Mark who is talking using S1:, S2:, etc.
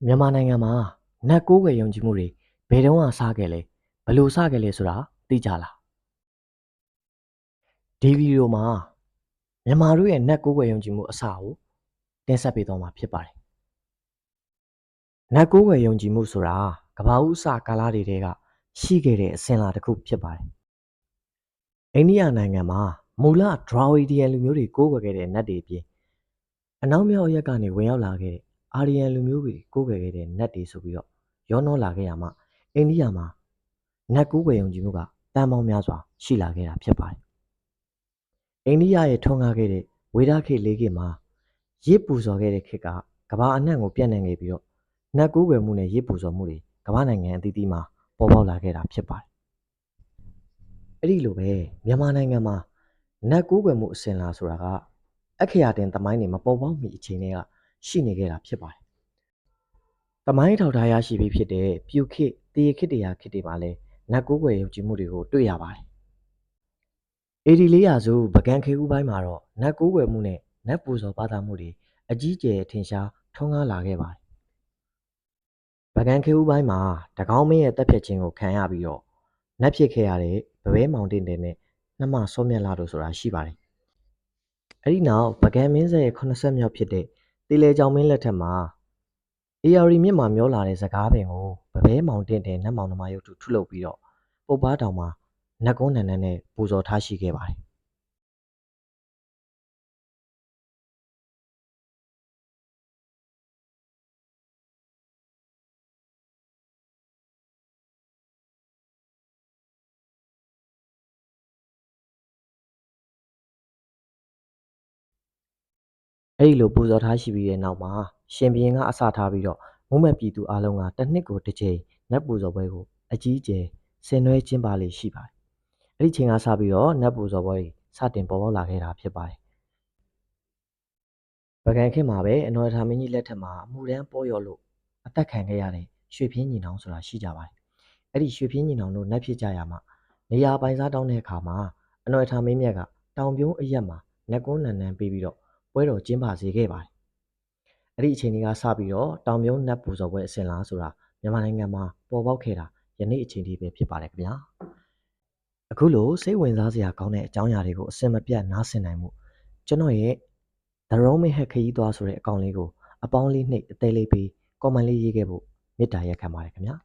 S1: မြန်မာနိုင်ငံမှာနတ်ကိုးကွယ်ယုံကြည်မှုတွေဘယ်တုန်းကစခဲ့လဲဘယ်လိုစခဲ့လဲဆိုတာသိကြလားဒီဗီဒီယိုမှာမြန်မာတို့ရဲ့နတ်ကိုးကွယ်ယုံကြည်မှုအစကိုတင်ဆက်ပေးသွားမှာဖြစ်ပါတယ်နတ်ကိုးကွယ်ယုံကြည်မှုဆိုတာကမ္ဘာဦးအစကာလတွေတည်းကရှိခဲ့တဲ့အစဉ်အလာတစ်ခုဖြစ်ပါတယ်အိန္ဒိယနိုင်ငံမှာမူလဒရာဝီဒီယန်လူမျိုးတွေကိုးကွယ်ခဲ့တဲ့နတ်တွေအပြင်အနောက်မြောက်အရက်ကနေဝင်ရောက်လာခဲ့တဲ့အာရီယန်လူမျိုးတွေကိုးကွယ်ခဲ့တဲ့နတ်တွေဆိုပြီးတော့ရောနှောလာခဲ့ရမှာအိန္ဒိယမှာနတ်ကိုးကွယ်ယုံကြည်မှုကတန်ပေါင်းများစွာရှိလာခဲ့တာဖြစ်ပါတယ်။အိန္ဒိယရဲ့ထွန်းကားခဲ့တဲ့ဝေဒခေတ်လေးခေတ်မှာရစ်ပူဇော်ခဲ့တဲ့ခေတ်ကကမ္ဘာအနှံ့ကိုပြန့်နှံ့ခဲ့ပြီးတော့နတ်ကိုးကွယ်မှုနဲ့ရစ်ပူဇော်မှုတွေကမ္ဘာနိုင်ငံအသီးသီးမှာပေါ်ပေါက်လာခဲ့တာဖြစ်ပါတယ်။အဲ့ဒီလိုပဲမြန်မာနိုင်ငံမှာနတ်ကိုးကွယ်မှုအစဉ်လာဆိုတာကအခရာတင်သမိုင်းတွေမပေါ်ပေါက်မီအချိန်တွေကရှိနေခဲ့တာဖြစ်ပါတယ်။သမိုင်းထောက်ထားရရှိပြီးဖြစ်တဲ့ပြူခေတ်၊တေခေတ်တရားခေတ်တွေမှာလည်းနတ်ကိုးကွယ်ယုံကြည်မှုတွေကိုတွေ့ရပါတယ်။ AD 400စုပကံခေတ်ဦးပိုင်းမှာတော့နတ်ကိုးကွယ်မှုနဲ့နတ်ပူဇော်ဘာသာမှုတွေအကြီးကျယ်ထင်ရှားထွန်းကားလာခဲ့ပါတယ်။ပကံခေတ်ဦးပိုင်းမှာတကောင်းမင်းရဲ့တပ်ဖြတ်ခြင်းကိုခံရပြီးတော့နတ်ဖြစ်ခဲ့ရတဲ့ဗပဲမောင်တင်တဲ့နဲ့နှမစောမြတ်လာတို့ဆိုတာရှိပါတယ်။အဲ့ဒီနောက်ပကံမင်းဆက်ရဲ့9ဆက်မြောက်ဖြစ်တဲ့တေလဲကြောင်မင်းလက်ထက်မှာအေယာရီမြစ်မှာမျောလာတဲ့စကားပင်ကိုဗပဲမောင်တင်တဲ့နတ်မောင်နှမရုပ်တုထုလုပ်ပြီးတော့ပုပ်ပားတောင်မှာနတ်ကုန်းနန်းနဲ့ပူဇော်ထားရှိခဲ့ပါတယ်အဲ့ဒီလိုပူဇော်ထားရှိပြီးတဲ့နောက်မှာရှင်ဘုရင်ကအစထားပြီးတော့မုံမဲ့ပြည်သူအလုံးကတစ်နှစ်ကိုတစ်ကြိမ်နတ်ပူဇော်ပွဲကိုအကြီးအကျယ်ဆင်နွှဲကျင်းပလေရှိပါတယ်အဲ့ဒီချိန်ကစပြီးတော့နတ်ပူဇော်ပွဲတွေစတင်ပေါ်ပေါက်လာခဲ့တာဖြစ်ပါတယ်ပကံခေတ်မှာပဲအနော်ရထာမင်းကြီးလက်ထက်မှာအမှုရန်ပေါ်ရော်လို့အသက်ခံခဲ့ရတဲ့ရွှေပြင်းညီနောင်ဆိုတာရှိကြပါတယ်အဲ့ဒီရွှေပြင်းညီနောင်တို့နတ်ဖြစ်ကြရမှာနေရာပိုင်စားတောင်းတဲ့အခါမှာအနော်ရထာမင်းမြတ်ကတောင်ပြုံးအရက်မှာနတ်ကုန်းနန်းပေးပြီးတော့ပွဲတော်ကျင်းပစေခဲ့ပါတယ်အဲ့ဒီအချိန်ကြီးကစပြီးတော့တောင်ပြုံးနတ်ပူဇော်ပွဲအစဉ်လားဆိုတာမြန်မာနိုင်ငံမှာပေါ်ပေါက်ခဲ့တာယနေ့အချိန်ထိပဲဖြစ်ပါတယ်ခင်ဗျာအခုလိုစိတ်ဝင်စားစရာကောင်းတဲ့အကြောင်းအရာတွေကိုအစင်မပြတ်နားဆင်နိုင်မှုကျွန်တော်ရဲ့ The Roman Hack ခရီးသွားဆိုတဲ့အကောင့်လေးကိုအပေါင်းလေးနှိပ်အသေးလေးပေး comment လေးရေးခဲ့ဖို့မေတ္တာရက်ခံပါတယ်ခင်ဗျာ